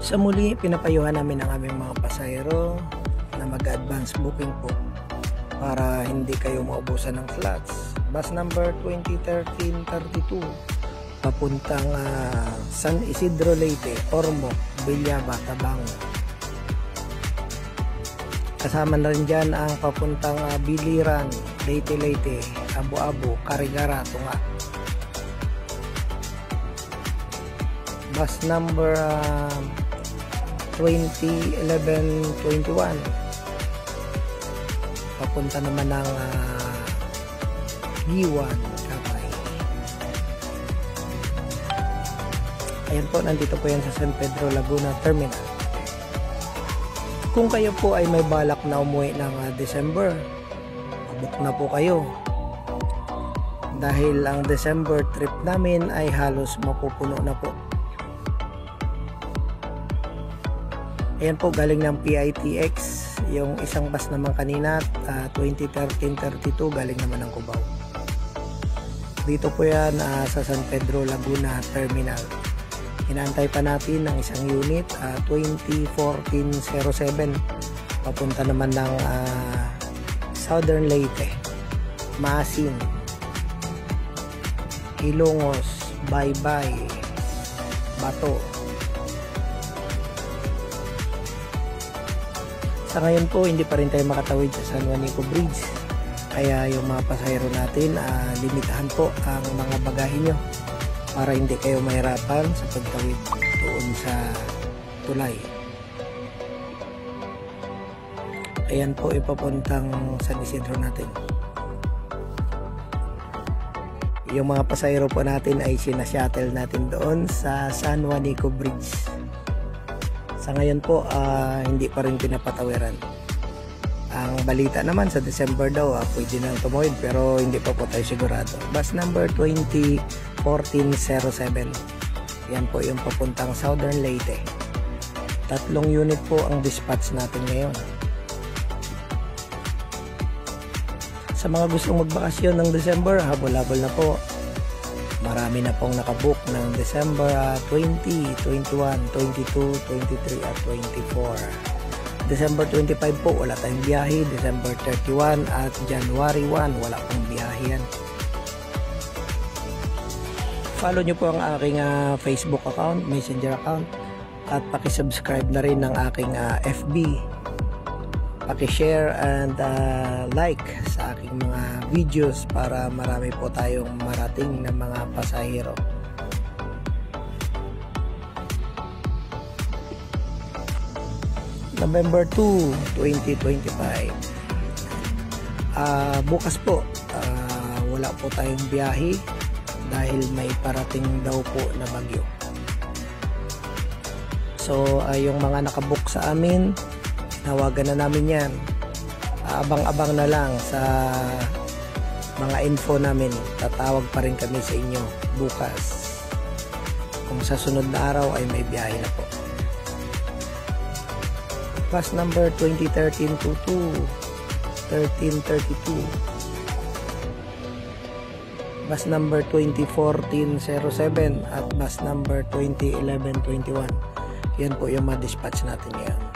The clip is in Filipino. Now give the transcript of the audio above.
Sa muli, pinapayuhan namin ang aming mga pasahero na mag-advance booking po para hindi kayo maubusan ng slots. Bus number 2013-32 papuntang San Isidro Leyte, Ormoc, Villaba, Tabango. Kasama na rin dyan ang papuntang Biliran, Leyte, Abu-Abu, Carigara, Tunga. Bus number 2011-21 papunta naman ng Giwan, Kapay. Ayan po, nandito po yan sa San Pedro Laguna Terminal. Kung kayo po ay may balak na umuwi ng December, book na po kayo dahil ang December trip namin ay halos mapupuno na po. Ayan po, galing ng PITX. Yung isang bus naman kanina, 2013-32, galing naman ng Cubao. Dito po yan sa San Pedro Laguna Terminal. Inaantay pa natin ng isang unit, 2014-07, papunta naman ng Southern Leyte, Masin, Ilongos, Baybay, Bato. Sa ngayon po, hindi pa rin tayo makatawid sa San Juanico Bridge. Kaya yung mga pasahero natin, limitahan po ang mga bagahe nyo para hindi kayo mahirapan sa pagtawid doon sa tulay. Ayan po, ipapuntang San Isidro natin. Yung mga pasahero po natin ay sinashuttle natin doon sa San Juanico Bridge. Sa ngayon po, hindi pa rin pinapatawiran. Ang balita naman sa December daw, pwede nang tumawid pero hindi pa po tayo sigurado. Bus number 2014-07. Yan po yung papuntang Southern Leyte. 3 unit po ang dispatch natin ngayon. Sa mga gustong magbakasyon ng December, habol-habol na po. Marami na pong nakabook ng December 20, 21, 22, 23 at 24. December 25 po wala tayong biyahe. December 31 at January 1 wala pong biyahe yan. Follow nyo po ang aking Facebook account, Messenger account, at pakisubscribe na rin ng aking FB. Pakishare and like sa aking mga videos para marami po tayong marating na mga pasahero. November 2, 2025. Bukas po, wala po tayong biyahe dahil may parating daw po na bagyo. So, yung mga nakabook sa amin, nawagan na namin yan. Abang-abang na lang sa mga info namin. Tatawag pa rin kami sa inyo bukas. Kung sa sunod na araw ay may biyahe na po. Bus number 2013-22, 1332. Bus number 2014-07 at bus number 2011-21. Yan po yung mga dispatch natin ngayon.